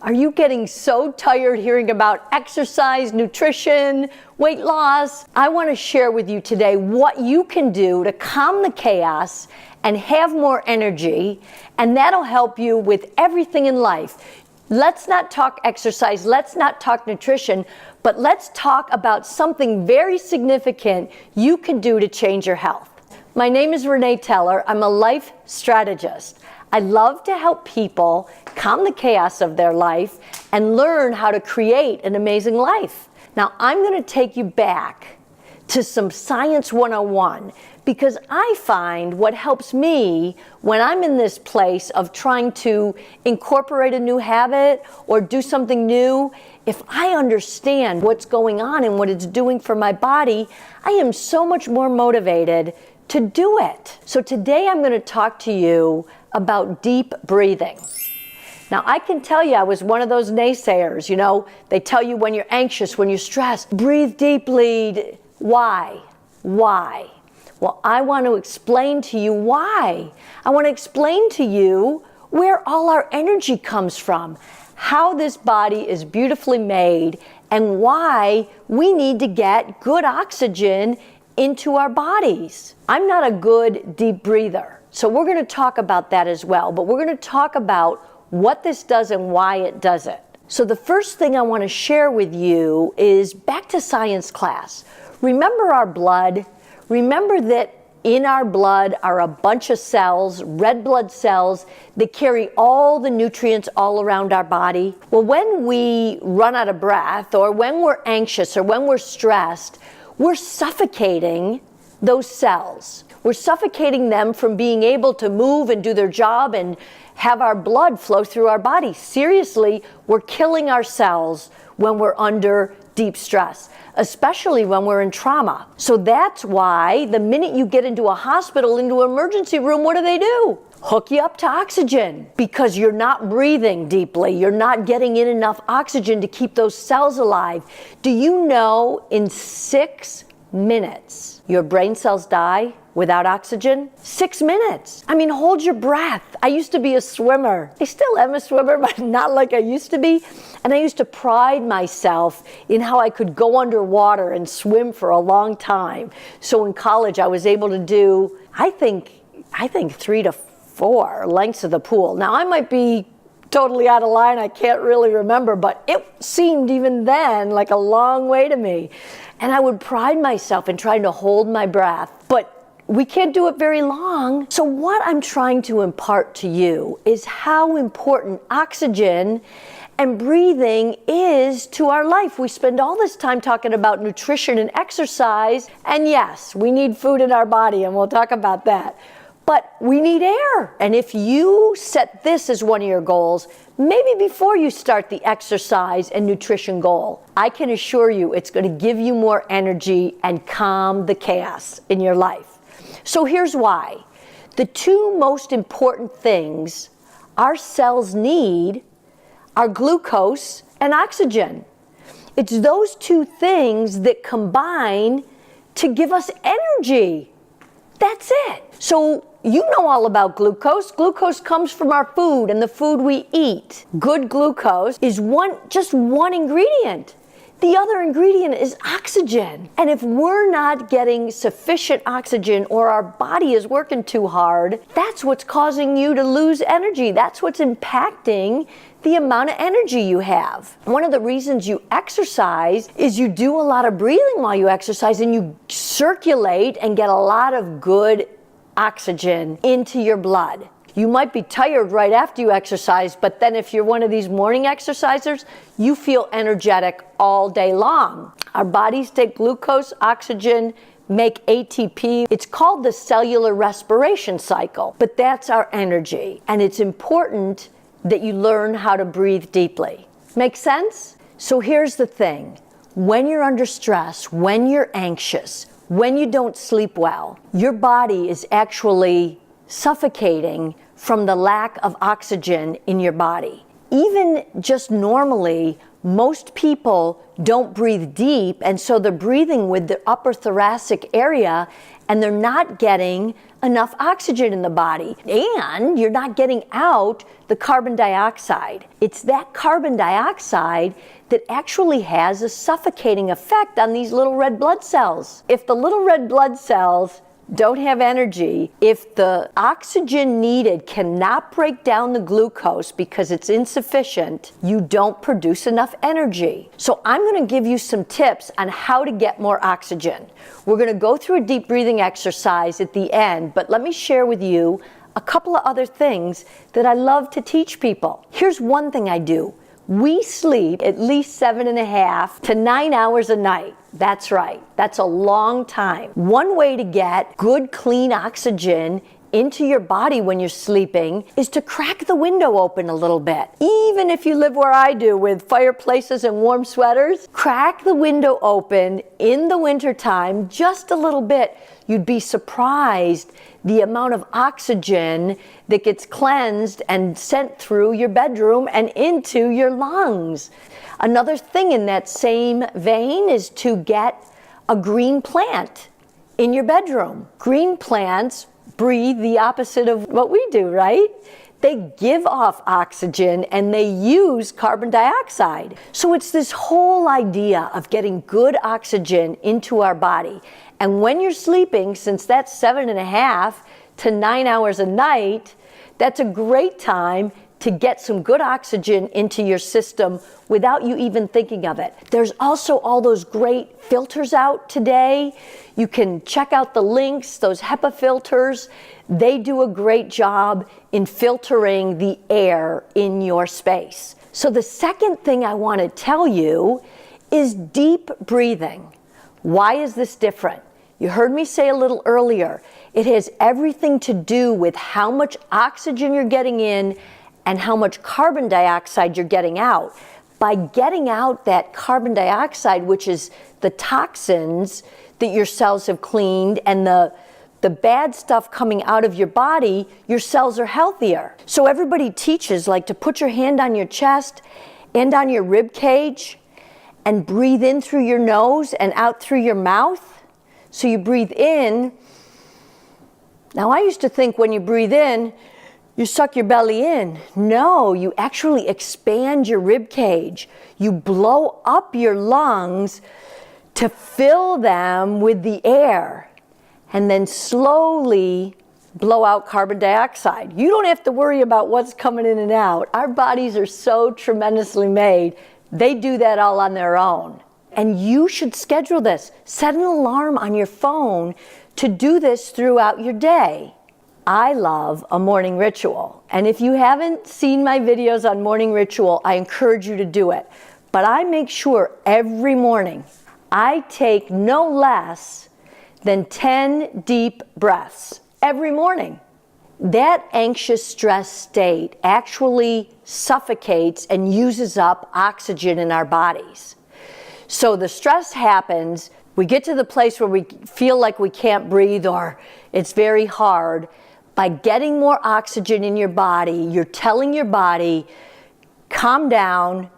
Are you getting so tired hearing about exercise, nutrition, weight loss? I want to share with you today what you can do to calm the chaos and have more energy, and that'll help you with everything in life. Let's not talk exercise, let's not talk nutrition, but let's talk about something very significant you can do to change your health. My name is Renee. I'm a life strategist. I love to help people calm the chaos of their life and learn how to create an amazing life. Now, I'm going to take you back to some Science 101 because I find what helps me when I'm in this place of trying to incorporate a new habit or do something new. If I understand what's going on and what it's doing for my body, I am so much more motivated to do it. So today I'm going to talk to you about deep breathing. Now, I can tell you I was one of those naysayers, they tell you when you're anxious, when you're stressed, breathe deeply. Why? Well, I want to explain to you why. I want to explain to you where all our energy comes from, how this body is beautifully made, and why we need to get good oxygen into our bodies. I'm not a good deep breather, so we're going to talk about that as well, but we're going to talk about what this does and why it does it. So the first thing I want to share with you is back to science class. Remember our blood? Remember that in our blood are a bunch of cells, red blood cells, that carry all the nutrients all around our body? Well, when we run out of breath, or when we're anxious, or when we're stressed, we're suffocating those cells. We're suffocating them from being able to move and do their job and have our blood flow through our body. Seriously, we're killing our cells when we're under deep stress, especially when we're in trauma. So that's why the minute you get into a hospital, into an emergency room, what do? Hook you up to oxygen, because you're not breathing deeply. You're not getting in enough oxygen to keep those cells alive. Do you know in 6 minutes your brain cells die without oxygen? 6 minutes. I mean, hold your breath. I used to be a swimmer. I still am a swimmer, but not like I used to be. And I used to pride myself in how I could go underwater and swim for a long time. So in college, I was able to do, I think 3 to 4 lengths of the pool. Now, I might be totally out of line. I can't really remember, but it seemed even then like a long way to me. And I would pride myself in trying to hold my breath, but we can't do it very long. So what I'm trying to impart to you is how important oxygen and breathing is to our life. We spend all this time talking about nutrition and exercise, and yes, we need food in our body, and we'll talk about that. But we need air. And if you set this as one of your goals, maybe before you start the exercise and nutrition goal, I can assure you it's going to give you more energy and calm the chaos in your life. So here's why. The 2 most important things our cells need are glucose and oxygen. It's those 2 things that combine to give us energy. That's it. So you know all about glucose. Glucose comes from our food and the food we eat. Good glucose is just one ingredient. The other ingredient is oxygen. And if we're not getting sufficient oxygen, or our body is working too hard, that's what's causing you to lose energy. That's what's impacting the amount of energy you have. One of the reasons you exercise is you do a lot of breathing while you exercise, and you circulate and get a lot of good oxygen into your blood. You might be tired right after you exercise, but then if you're one of these morning exercisers, you feel energetic all day long. Our bodies take glucose, oxygen, make ATP. It's called the cellular respiration cycle, but that's our energy. And it's important that you learn how to breathe deeply. Make sense? So here's the thing. When you're under stress, when you're anxious, when you don't sleep well, your body is actually suffocating from the lack of oxygen in your body. Even just normally, most people don't breathe deep, and so they're breathing with the upper thoracic area, and they're not getting enough oxygen in the body, and you're not getting out the carbon dioxide. It's that carbon dioxide that actually has a suffocating effect on these little red blood cells. If the little red blood cells don't have energy, if the oxygen needed cannot break down the glucose because it's insufficient, you don't produce enough energy. So I'm going to give you some tips on how to get more oxygen. We're going to go through a deep breathing exercise at the end, but let me share with you a couple of other things that I love to teach people. Here's one thing I do. We sleep at least 7.5 to 9 hours a night. That's right. That's a long time. One way to get good, clean oxygen into your body when you're sleeping is to crack the window open a little bit. Even if you live where I do with fireplaces and warm sweaters, crack the window open in the wintertime just a little bit. You'd be surprised the amount of oxygen that gets cleansed and sent through your bedroom and into your lungs. Another thing in that same vein is to get a green plant in your bedroom. Green plants breathe the opposite of what we do, right? They give off oxygen and they use carbon dioxide. So it's this whole idea of getting good oxygen into our body. And when you're sleeping, since that's 7.5 to 9 hours a night, that's a great time to get some good oxygen into your system without you even thinking of it. There's also all those great filters out today. You can check out the links, those HEPA filters. They do a great job in filtering the air in your space. So the second thing I want to tell you is deep breathing. Why is this different? You heard me say a little earlier, it has everything to do with how much oxygen you're getting in and how much carbon dioxide you're getting out. By getting out that carbon dioxide, which is the toxins that your cells have cleaned and the bad stuff coming out of your body, your cells are healthier. So everybody teaches like to put your hand on your chest and on your rib cage and breathe in through your nose and out through your mouth. So you breathe in. Now I used to think when you breathe in, you suck your belly in. No, you actually expand your rib cage. You blow up your lungs to fill them with the air and then slowly blow out carbon dioxide. You don't have to worry about what's coming in and out. Our bodies are so tremendously made. They do that all on their own. And you should schedule this. Set an alarm on your phone to do this throughout your day. I love a morning ritual. And if you haven't seen my videos on morning ritual, I encourage you to do it. But I make sure every morning I take no less than 10 deep breaths every morning. That anxious stress state actually suffocates and uses up oxygen in our bodies. So the stress happens, we get to the place where we feel like we can't breathe or it's very hard. By getting more oxygen in your body, you're telling your body, calm down,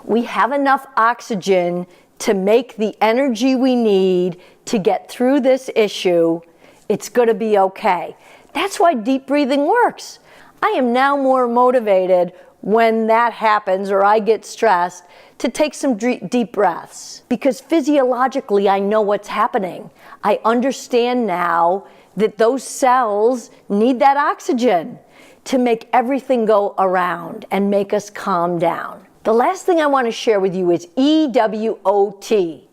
we have enough oxygen to make the energy we need to get through this issue. It's going to be okay. That's why deep breathing works. I am now more motivated when that happens or I get stressed to take some deep breaths because physiologically I know what's happening. I understand now that those cells need that oxygen to make everything go around and make us calm down. The last thing I want to share with you is EWOT,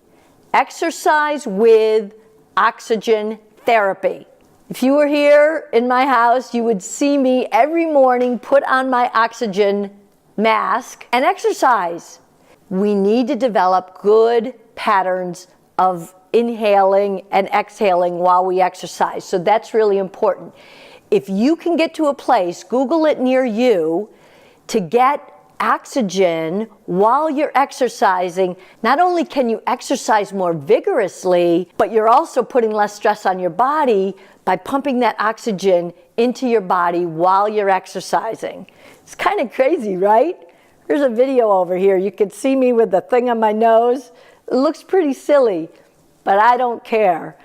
exercise with oxygen therapy. If you were here in my house, you would see me every morning put on my oxygen mask and exercise. We need to develop good patterns of inhaling and exhaling while we exercise. So that's really important. If you can get to a place, Google it near you, to get oxygen while you're exercising, not only can you exercise more vigorously, but you're also putting less stress on your body by pumping that oxygen into your body while you're exercising. It's kind of crazy, right? Here's a video over here. You can see me with the thing on my nose. It looks pretty silly, but I don't care.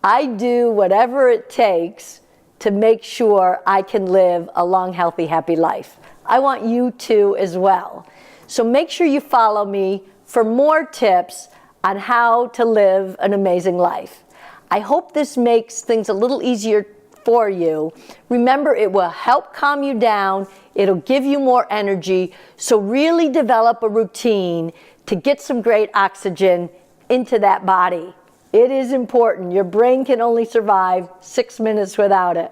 I do whatever it takes to make sure I can live a long, healthy, happy life. I want you to as well. So make sure you follow me for more tips on how to live an amazing life. I hope this makes things a little easier for you. Remember, it will help calm you down. It'll give you more energy. So really develop a routine to get some great oxygen into that body. It is important. Your brain can only survive 6 minutes without it.